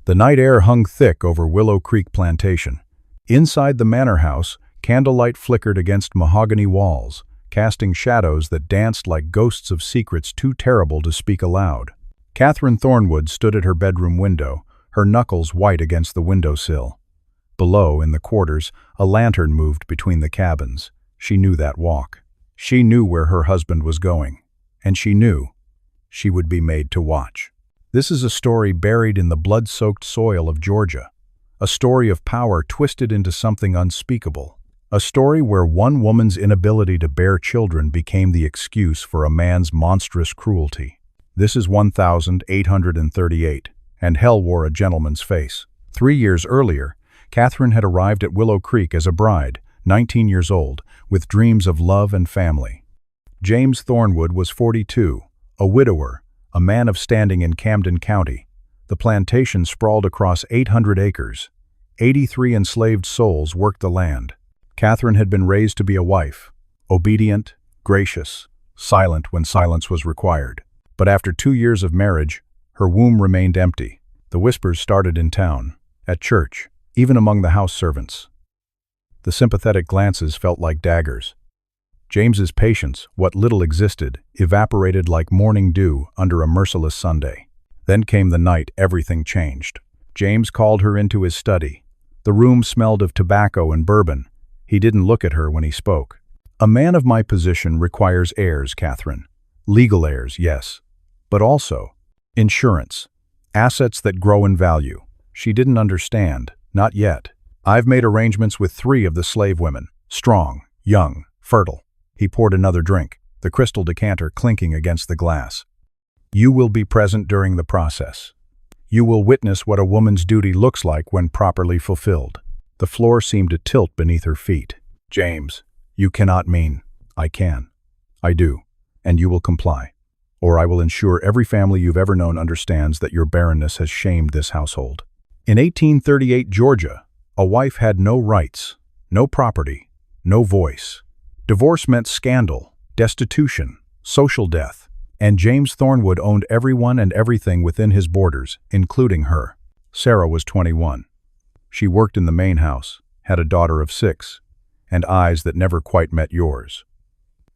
The night air hung thick over Willow Creek Plantation. Inside the manor house, candlelight flickered against mahogany walls, casting shadows that danced like ghosts of secrets too terrible to speak aloud. Catherine Thornwood stood at her bedroom window, her knuckles white against the windowsill. Below, in the quarters, a lantern moved between the cabins. She knew that walk. She knew where her husband was going. And she knew she would be made to watch. This is a story buried in the blood-soaked soil of Georgia. A story of power twisted into something unspeakable. A story where one woman's inability to bear children became the excuse for a man's monstrous cruelty. This is 1838, and hell wore a gentleman's face. 3 years earlier, Catherine had arrived at Willow Creek as a bride, 19 years old, with dreams of love and family. James Thornwood was 42, a widower, a man of standing in Camden County. The plantation sprawled across 800 acres. 83 enslaved souls worked the land. Catherine had been raised to be a wife, obedient, gracious, silent when silence was required. But after 2 years of marriage, her womb remained empty. The whispers started in town, at church, even among the house servants. The sympathetic glances felt like daggers. James's patience, what little existed, evaporated like morning dew under a merciless Sunday. Then came the night everything changed. James called her into his study. The room smelled of tobacco and bourbon. He didn't look at her when he spoke. A man of my position requires heirs, Catherine. Legal heirs, yes. But also insurance. Assets that grow in value. She didn't understand. Not yet. I've made arrangements with 3 of the slave women. Strong, young, fertile. He poured another drink, the crystal decanter clinking against the glass. You will be present during the process. You will witness what a woman's duty looks like when properly fulfilled. The floor seemed to tilt beneath her feet. James, you cannot mean. I can. I do. And you will comply. Or I will ensure every family you've ever known understands that your barrenness has shamed this household. In 1838 Georgia, a wife had no rights, no property, no voice. Divorce meant scandal, destitution, social death, and James Thornwood owned everyone and everything within his borders, including her. Sarah was 21. She worked in the main house, had a daughter of 6, and eyes that never quite met yours.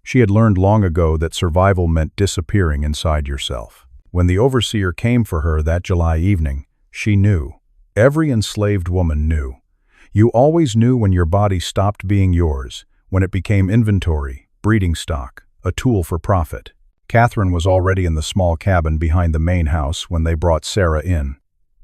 She had learned long ago that survival meant disappearing inside yourself. When the overseer came for her that July evening, she knew. Every enslaved woman knew. You always knew when your body stopped being yours, when it became inventory, breeding stock, a tool for profit. Catherine was already in the small cabin behind the main house when they brought Sarah in.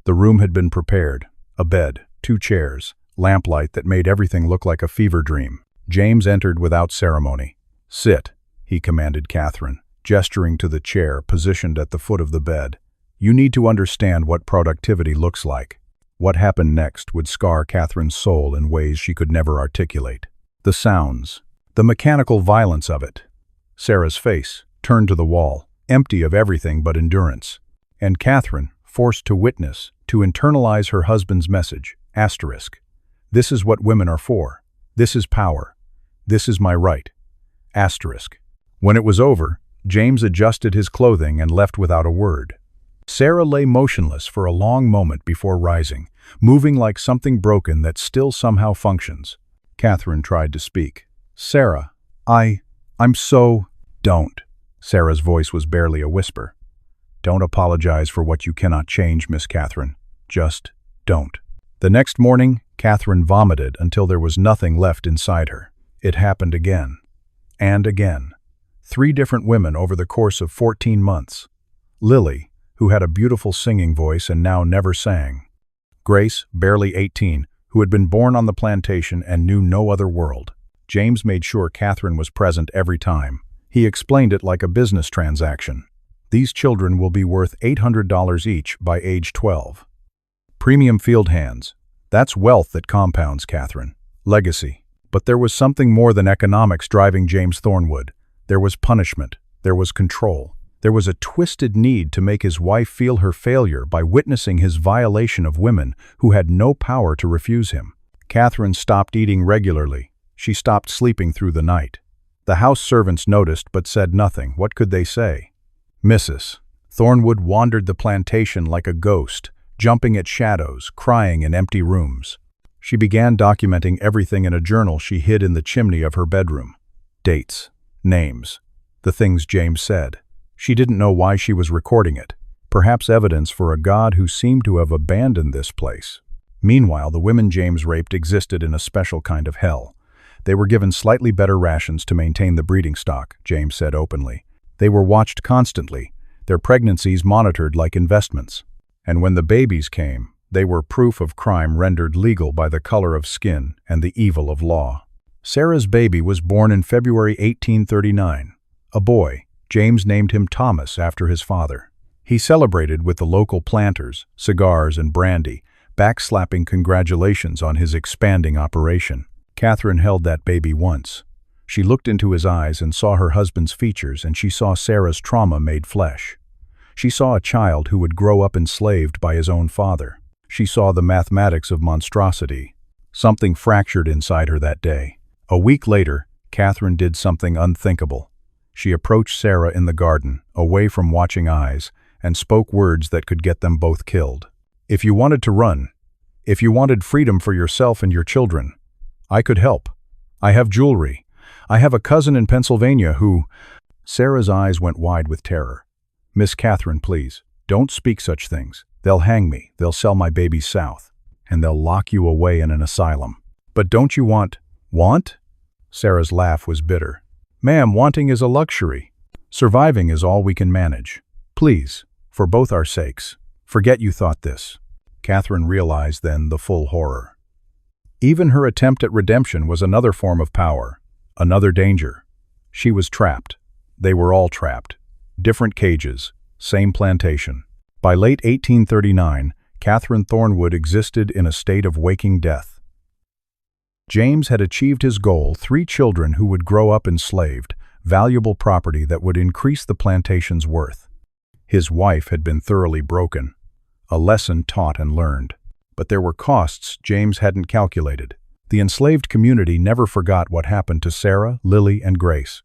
The room had been prepared, a bed, 2 chairs, lamplight that made everything look like a fever dream. James entered without ceremony. Sit, he commanded Catherine, gesturing to the chair positioned at the foot of the bed. You need to understand what productivity looks like. What happened next would scar Catherine's soul in ways she could never articulate. The sounds, the mechanical violence of it. Sarah's face, turned to the wall, empty of everything but endurance. And Catherine, forced to witness, to internalize her husband's message, asterisk. This is what women are for. This is power. This is my right. Asterisk. When it was over, James adjusted his clothing and left without a word. Sarah lay motionless for a long moment before rising, moving like something broken that still somehow functions. Catherine tried to speak. Sarah, I'm so... Don't. Sarah's voice was barely a whisper. Don't apologize for what you cannot change, Miss Catherine. Just don't. The next morning, Catherine vomited until there was nothing left inside her. It happened again. And again. 3 different women over the course of 14 months. Lily, who had a beautiful singing voice and now never sang. Grace, barely 18, who had been born on the plantation and knew no other world. James made sure Catherine was present every time. He explained it like a business transaction. These children will be worth $800 each by age 12. Premium field hands. That's wealth that compounds, Catherine. Legacy. But there was something more than economics driving James Thornwood. There was punishment. There was control. There was a twisted need to make his wife feel her failure by witnessing his violation of women who had no power to refuse him. Catherine stopped eating regularly. She stopped sleeping through the night. The house servants noticed but said nothing. What could they say? Mrs. Thornwood wandered the plantation like a ghost, jumping at shadows, crying in empty rooms. She began documenting everything in a journal she hid in the chimney of her bedroom. Dates, names, the things James said. She didn't know why she was recording it. Perhaps evidence for a God who seemed to have abandoned this place. Meanwhile, the women James raped existed in a special kind of hell. They were given slightly better rations to maintain the breeding stock, James said openly. They were watched constantly, their pregnancies monitored like investments. And when the babies came, they were proof of crime rendered legal by the color of skin and the evil of law. Sarah's baby was born in February 1839. A boy, James named him Thomas after his father. He celebrated with the local planters, cigars and brandy, backslapping congratulations on his expanding operation. Catherine held that baby once. She looked into his eyes and saw her husband's features, and she saw Sarah's trauma made flesh. She saw a child who would grow up enslaved by his own father. She saw the mathematics of monstrosity. Something fractured inside her that day. A week later, Catherine did something unthinkable. She approached Sarah in the garden, away from watching eyes, and spoke words that could get them both killed. If you wanted to run, if you wanted freedom for yourself and your children, I could help. I have jewelry. I have a cousin in Pennsylvania who— Sarah's eyes went wide with terror. Miss Catherine, please, don't speak such things. They'll hang me, they'll sell my babies south, and they'll lock you away in an asylum. But don't you want? Sarah's laugh was bitter. Ma'am, wanting is a luxury. Surviving is all we can manage. Please, for both our sakes, forget you thought this. Catherine realized then the full horror. Even her attempt at redemption was another form of power, another danger. She was trapped. They were all trapped. Different cages, same plantation. By late 1839, Catherine Thornwood existed in a state of waking death. James had achieved his goal: 3 children who would grow up enslaved, valuable property that would increase the plantation's worth. His wife had been thoroughly broken, a lesson taught and learned. But there were costs James hadn't calculated. The enslaved community never forgot what happened to Sarah, Lily, and Grace.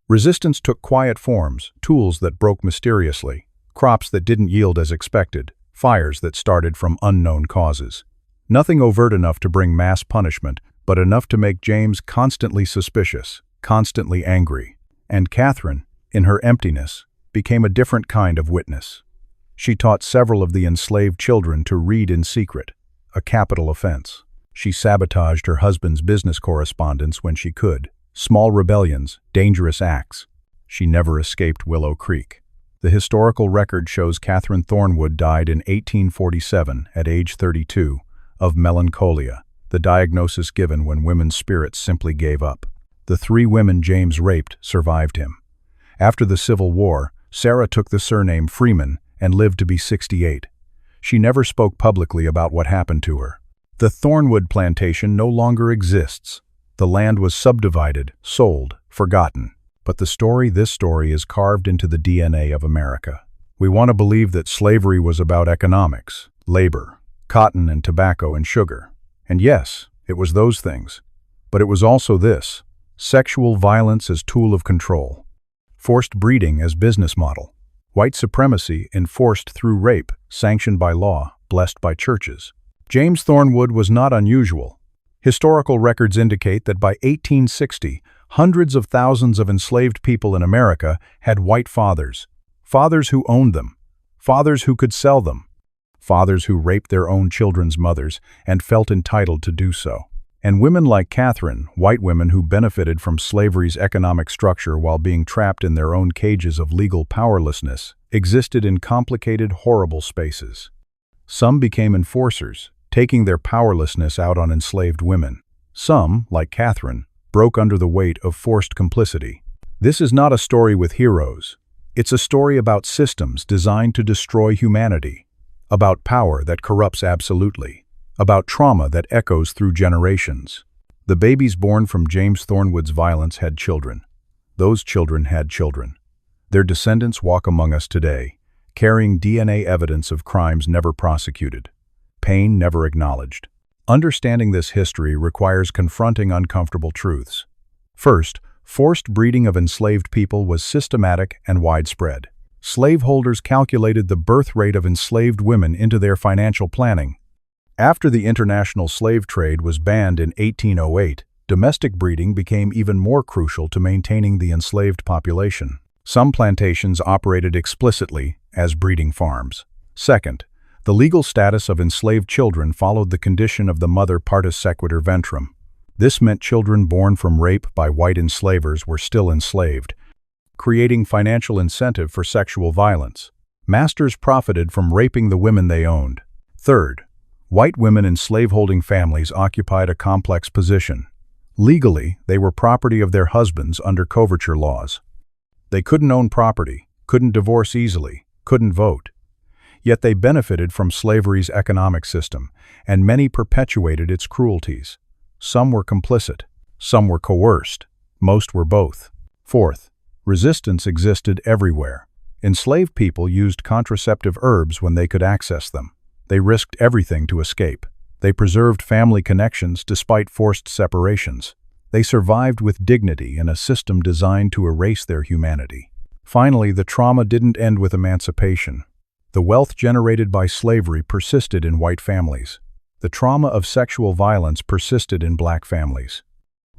Resistance took quiet forms, tools that broke mysteriously, crops that didn't yield as expected, fires that started from unknown causes. Nothing overt enough to bring mass punishment, but enough to make James constantly suspicious, constantly angry. And Catherine, in her emptiness, became a different kind of witness. She taught several of the enslaved children to read in secret, a capital offense. She sabotaged her husband's business correspondence when she could. Small rebellions, dangerous acts. She never escaped Willow Creek. The historical record shows Catherine Thornwood died in 1847 at age 32 of melancholia, the diagnosis given when women's spirits simply gave up. The 3 women James raped survived him. After the Civil War, Sarah took the surname Freeman and lived to be 68. She never spoke publicly about what happened to her. The Thornwood plantation no longer exists. The land was subdivided, sold, forgotten. But this story is carved into the DNA of America. We want to believe that slavery was about economics, labor, cotton and tobacco and sugar. And yes, it was those things. But it was also this: sexual violence as tool of control, forced breeding as business model, white supremacy enforced through rape, sanctioned by law, blessed by churches. James Thornwood was not unusual. Historical records indicate that by 1860, hundreds of thousands of enslaved people in America had white fathers, fathers who owned them, fathers who could sell them, fathers who raped their own children's mothers and felt entitled to do so. And women like Catherine, white women who benefited from slavery's economic structure while being trapped in their own cages of legal powerlessness, existed in complicated, horrible spaces. Some became enforcers, taking their powerlessness out on enslaved women. Some, like Catherine, broke under the weight of forced complicity. This is not a story with heroes. It's a story about systems designed to destroy humanity, about power that corrupts absolutely, about trauma that echoes through generations. The babies born from James Thornwood's violence had children. Those children had children. Their descendants walk among us today, carrying DNA evidence of crimes never prosecuted, pain never acknowledged. Understanding this history requires confronting uncomfortable truths. First, forced breeding of enslaved people was systematic and widespread. Slaveholders calculated the birth rate of enslaved women into their financial planning. After the international slave trade was banned in 1808, domestic breeding became even more crucial to maintaining the enslaved population. Some plantations operated explicitly as breeding farms. Second, the legal status of enslaved children followed the condition of the mother partus sequitur ventrum. This meant children born from rape by white enslavers were still enslaved, creating financial incentive for sexual violence. Masters profited from raping the women they owned. Third, white women in slaveholding families occupied a complex position. Legally, they were property of their husbands under coverture laws. They couldn't own property, couldn't divorce easily, couldn't vote. Yet they benefited from slavery's economic system, and many perpetuated its cruelties. Some were complicit, some were coerced, most were both. Fourth, resistance existed everywhere. Enslaved people used contraceptive herbs when they could access them. They risked everything to escape. They preserved family connections despite forced separations. They survived with dignity in a system designed to erase their humanity. Finally, the trauma didn't end with emancipation. The wealth generated by slavery persisted in white families. The trauma of sexual violence persisted in black families.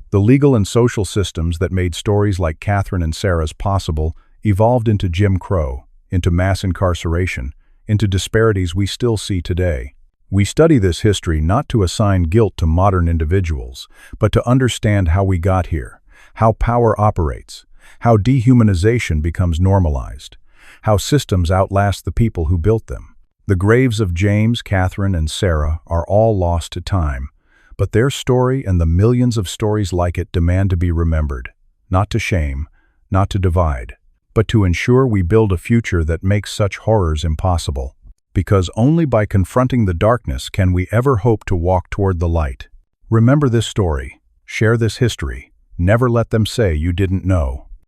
The legal and social systems that made stories like Catherine and Sarah's possible evolved into Jim Crow, into mass incarceration, into disparities we still see today. We study this history not to assign guilt to modern individuals, but to understand how we got here, how power operates, how dehumanization becomes normalized, how systems outlast the people who built them. The graves of James, Catherine, and Sarah are all lost to time, but their story and the millions of stories like it demand to be remembered, not to shame, not to divide, but to ensure we build a future that makes such horrors impossible. Because only by confronting the darkness can we ever hope to walk toward the light. Remember this story, share this history, never let them say you didn't know.